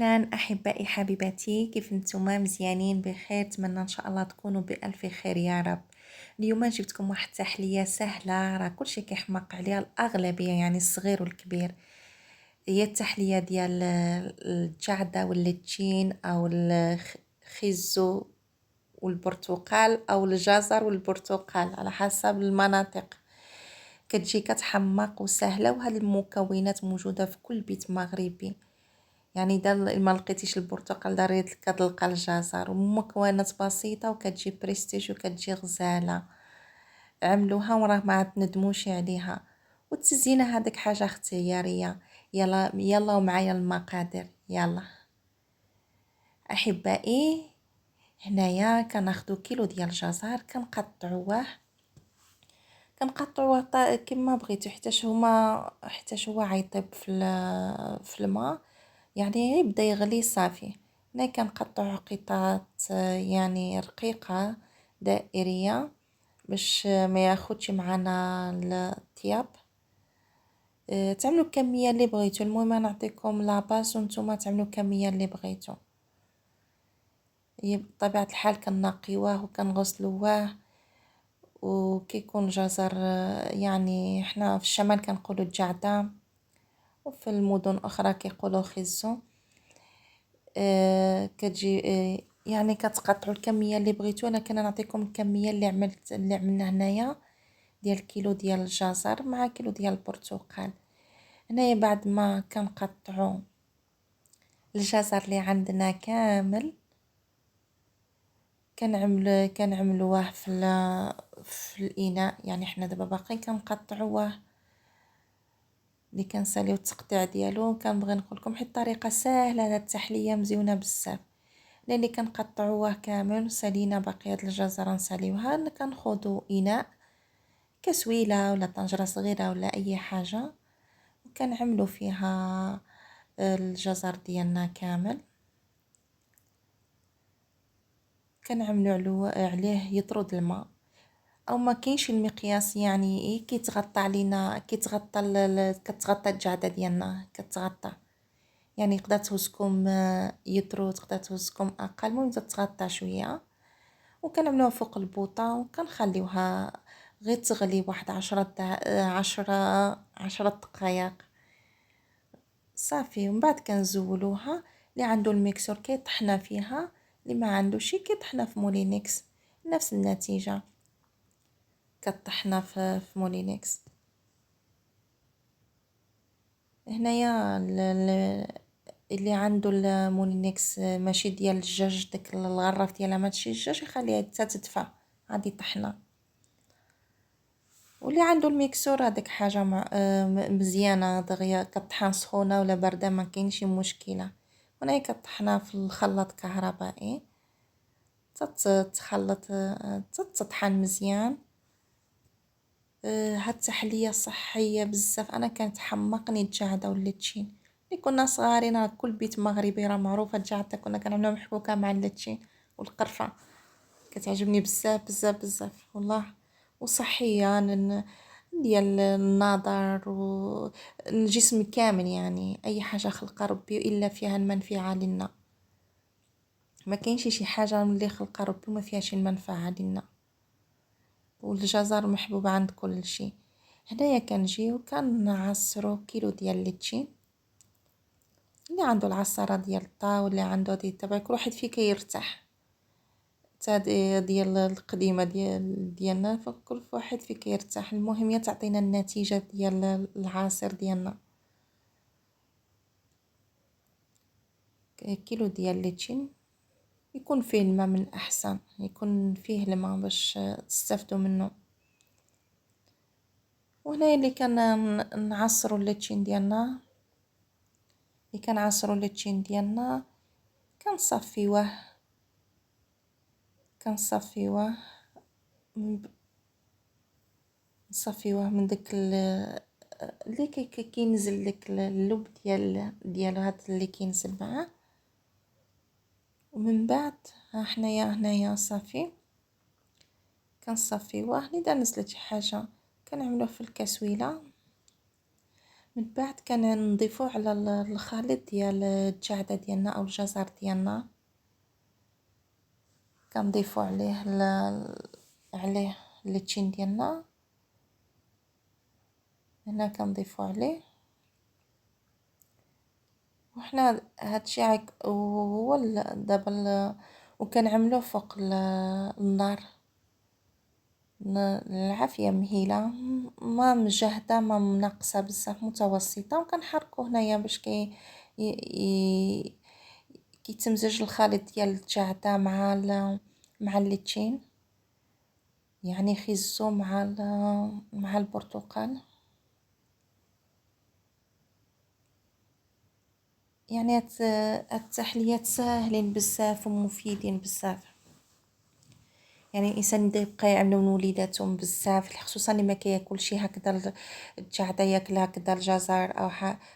أهلا أحبائي حبيباتي، كيف نتوما؟ مزيانين بخير؟ نتمنى إن شاء الله تكونوا بألف خير يا رب. اليوم جبتكم واحد التحلية سهلة، راه كلشي كيحماق عليها الأغلبية، يعني الصغير والكبير. هي التحلية ديال الجعدة والليتشين أو الخيزو والبرتقال أو الجزر والبرتقال على حسب المناطق. كتجي كتحماق وسهلة، وهاد المكونات موجودة في كل بيت مغربي. يعني اذا ما لقيتيش البرتقال ضروري كتلقى الجزر، ومكونات بسيطه وكتجي بريستيج وكتجي غزاله. عملوها وراه ما تندموش عليها. والتزيينه هذيك حاجه اختياريه. يلا يلا ومعايا المقادير يلا احبائي. هنايا كناخدو كيلو ديال الجزر كنقطعوه كما بغيتو، حتى هو عيطيب في الماء، يعني يبدا يغلي صافي. هنا كنقطعو قطعات يعني رقيقه دائريه باش ما ياخدش معنا الطياب. تعملوا الكميه اللي بغيتو، المهم نعطيكم لاباس وانتم تعملوا الكميه اللي بغيتو. بطبيعه الحال كنقيوه وكنغسلوه. وكيكون جزر يعني حنا في الشمال كنقولوا الجعده، وفي المدن اخرى كيقولوا خزو. كتجي يعني كتقطعوا الكميه اللي بغيتو. انا كنعطيكم الكميه اللي عملنا هنايا ديال كيلو ديال الجزر مع كيلو ديال البرتقال. هنايا بعد ما كنقطعوا الجزر اللي عندنا كامل، كنعملوه في الاناء. يعني حنا دابا باقي كنقطعوه اللي كنساليو التقطيع ديالو. كنبغي نقول لكم حيت الطريقه ساهله، هاد التحليه مزيونه بزاف. اللي كنقطعوه كامل سالينا بقيه الجزر نساليوها. كنخوضوا اناء، كسويله ولا طنجره صغيره ولا اي حاجه، وكنعملوا فيها الجزر ديالنا كامل. كنعملوا عليه يطرد الماء، او ما كاينش المقياس، يعني كيتغطى علينا، كتغطى الجعده ديالنا كتغطى. يعني يقدر تهزكم يطرو، تقدر تهزكم اقل، المهم تتغطى شويه. وكنعملوها فوق البوطه وكنخليوها غير تغلي واحد 10 دقائق صافي. ومن بعد كنزولوها. اللي عنده الميكسور كيطحنا فيها، اللي ما عندوش كيطحنا في مولينكس، نفس النتيجه. كطحنا في مولينكس. هنايا اللي عنده المولينكس ماشي ديال الدجاج، داك الغراف ديالها ماشي الدجاج، يخليها حتى تدفى عادي طحنا. واللي عنده الميكسور هذيك حاجه مزيانه دغيا، كطحن سخونه ولا بارده ما كاينش مشكله. هنايا كطحنا في الخلاط كهربائي تتخلط، تطحن مزيان. هاد التحليه صحيه بزاف. انا كانت حمقني الجعده والليتشين. اللي كنا صغارين كل بيت مغربي راه معروفه الجعده، كنا كنعملوها محبوكه مع الليتشين والقرفه. كتعجبني بزاف بزاف بزاف والله. وصحيه ديال النظر والجسم كامل، يعني اي حاجه خلق ربي الا فيها المنفعه لنا. ما كاينش شي حاجه اللي خلق ربي وما فيهاش المنفعه لنا. والجزر محبوب عند كل شيء. هنايا كنجيو كنعصرو كيلو ديال الليتشي. اللي عنده العصاره ديال الطا واللي عنده تبع كل واحد فيه كيرتاح. تا ديال القديمه ديالنا، فكل واحد فيه كيرتاح. المهم هي تعطينا النتيجه ديال العصير ديالنا. كيلو ديال الليتشي يكون فيه الماء من احسن، يكون فيه الماء باش تستافدوا منه. وهنا اللي كان نعصروا الليتشين ديالنا، كنصفيوه نصفيوه من داك اللي كينزل داك اللب ديالو هذا اللي كينزل معاه. ومن بعد هنايا صافي كنصفيوه. اذا نزلت شي حاجه كنعملوه في الكسويله من بعد كنضيفو على الخليط ديال الجعده ديالنا او الجزر ديالنا، كنضيفو عليه الليتشين ديالنا. هنا كنضيفو عليه، وحنا هادشي هو دابا وكنعملوه فوق النار، العافيه مهيله، ما مجهده ما منقصه بزاف، متوسطه، وكنحركو هنايا باش كيتمزج الخليط ديال الجعده مع الليتشين، يعني خيزو مع البرتقال. يعني هاد التحليات ساهلين بزاف ومفيدين بزاف، يعني الانسان يبقى يعملو من وليداتهم بزاف، خصوصا اللي ما كياكلش هكذا الجعده، ياكل هكذا الجزر او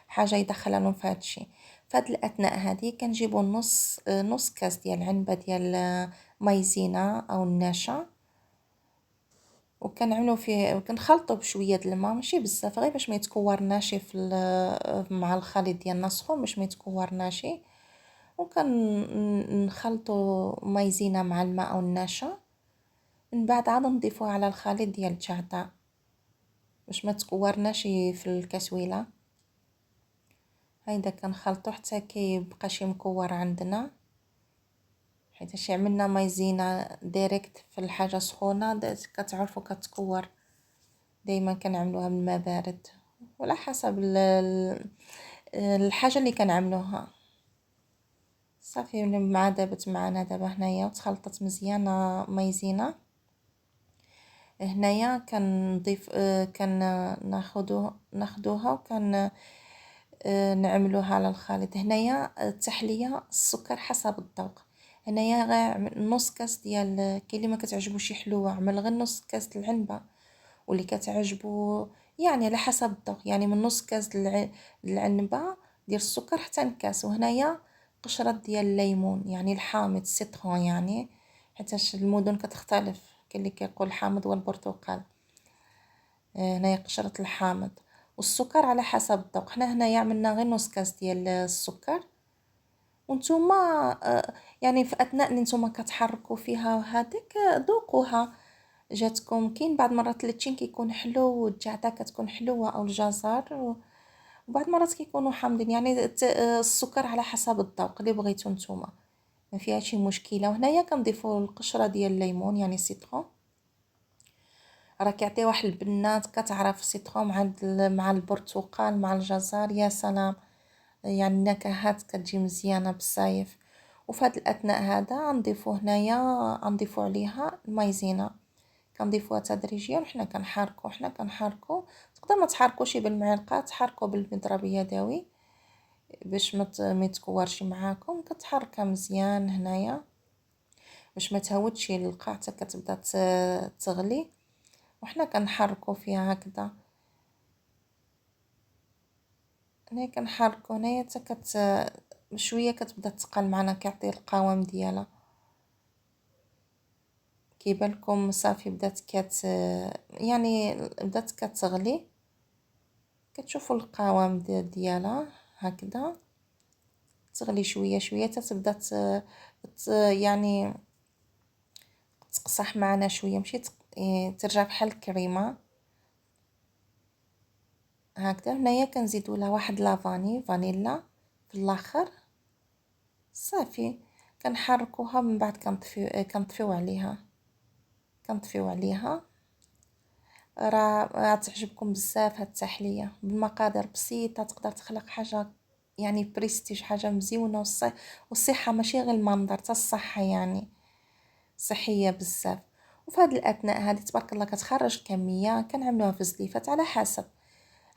حاجه يدخلها لهم في هادشي. فهاد الاثناء هادي كنجيبو نص كاس ديال عنبه ديال مايزينا او النشا، وكنعملو فيه وكنخلطو بشويه د الماء، ماشي بزاف، غير باش ما يتكورناش مع الخليط ديالنا سخون، باش ما يتكورناش. وكنخلطو مايزينا مع الماء او النشا، من بعد عاد نضيفوها على الخليط ديال الجعده باش ما تكورناش في الكسويله. هيدا كنخلطو حتى كيبقى شي مكور عندنا، حيت عملنا مايزينا ديريكت في الحاجه سخونه كتعرفوا كتكور. دائما كنعملوها بالماء بارد، ولا حسب الحاجه اللي كنعملوها. صافي مع دابت معنا دابا هنايا وتخلطت مزيانه مايزينا. هنايا كنضيف ناخدوها نعملوها على الخليط. هنايا التحليه السكر حسب الذوق، هنايا غير نص كاس ديال، كاين اللي ما كتعجبوش حلوه عمل غير نص كاس العنبه، واللي كتعجبو يعني على حسب الذوق، يعني من نص كاس العنبه ديال السكر حتى نكاس. وهنايا قشره ديال الليمون، يعني الحامض السيترون، يعني حيتاش المدن كتختلف، كاين اللي كيقول الحامض والبرتقال. هنايا قشره الحامض، والسكر على حسب الذوق. حنا هنايا عملنا غير نص كاس ديال السكر. وانتوما يعني في اثناء اللي نتوما كتحركوا فيها وهذيك ذوقوها جاتكم. كاين بعض مرات اللتشين كيكون حلو والجعده كتكون حلوه او الجزر، وبعض مرات كيكونوا حامضين، يعني السكر على حسب الذوق اللي بغيتو نتوما، ما فيها شي مشكله. وهنايا كنضيفوا القشره ديال الليمون يعني سيترون، راه كيعطي واحد البنات، كتعرف سيترون مع البرتقال مع الجزر، يا سلام، يعني النكهات كتجي مزيانه بالصيف. وفي هذا الاثناء هذا نضيفو هنايا نضيفو عليها المايزينا، كنضيفوها تدريجيا، وحنا كنحركو. تقدر ما تحركوش بالمعلقه، تحركو بالمضرب اليدوي باش ما يتكورش معاكم. كتحركها مزيان هنايا باش ما تهودش القاع حتى كتبدا تغلي، وحنا كنحركو فيها هكذا. هنا كنحركو هنايا حتى بشويه كتبدا تقل معنا، كيعطي القوام ديالها. كيبان لكم صافي بدات يعني بدات كتغلي، كتشوفوا القوام ديالها هكذا، تغلي شويه شويه تتبدا يعني تقصح معنا شويه، ماشي ترجع بحال الكريمه هكذا. هنايا كنزيدو لها واحد فانيلا في الاخر. صافي كنحركوها، من بعد كنطفيو عليها. راه تعجبكم بزاف هاد التحليه بالمقادير بسيطه، تقدر تخلق حاجه يعني بريستيج، حاجه مزيونه. والصحه ماشي غير المنظر، حتى الصحه يعني صحيه بزاف. وفي هاد الاثناء هذه تبارك الله كتخرج كميه، كنعملوها في زليفات على حسب،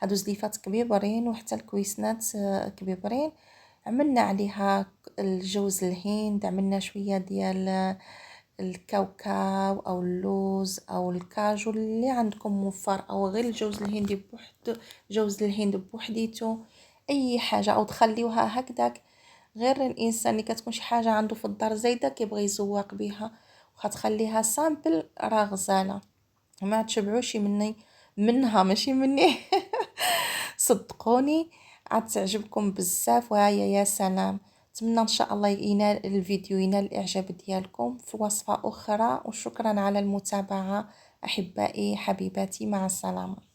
هادو زليفات كبيبرين وحتى الكويسنات كبيبرين. عملنا عليها الجوز الهند، عملنا شويه ديال الكاوكاو او اللوز او الكاجو اللي عندكم موفر، او غير الجوز الهندي جوز الهند بوحديتو، اي حاجه، او تخليوها هكذاك. غير الانسان اللي كتكون شي حاجه عنده في الدار زايده كيبغي يزوق بها، وخاتخليها سامبل راه غزاله، ما تشبعوش منها ماشي مني. صدقوني عاد تعجبكم بزاف. وهيا يا سلام، نتمنى ان شاء الله ينال الفيديو ينال الاعجاب ديالكم في وصفة اخرى، وشكرا على المتابعة احبائي حبيباتي، مع السلامة.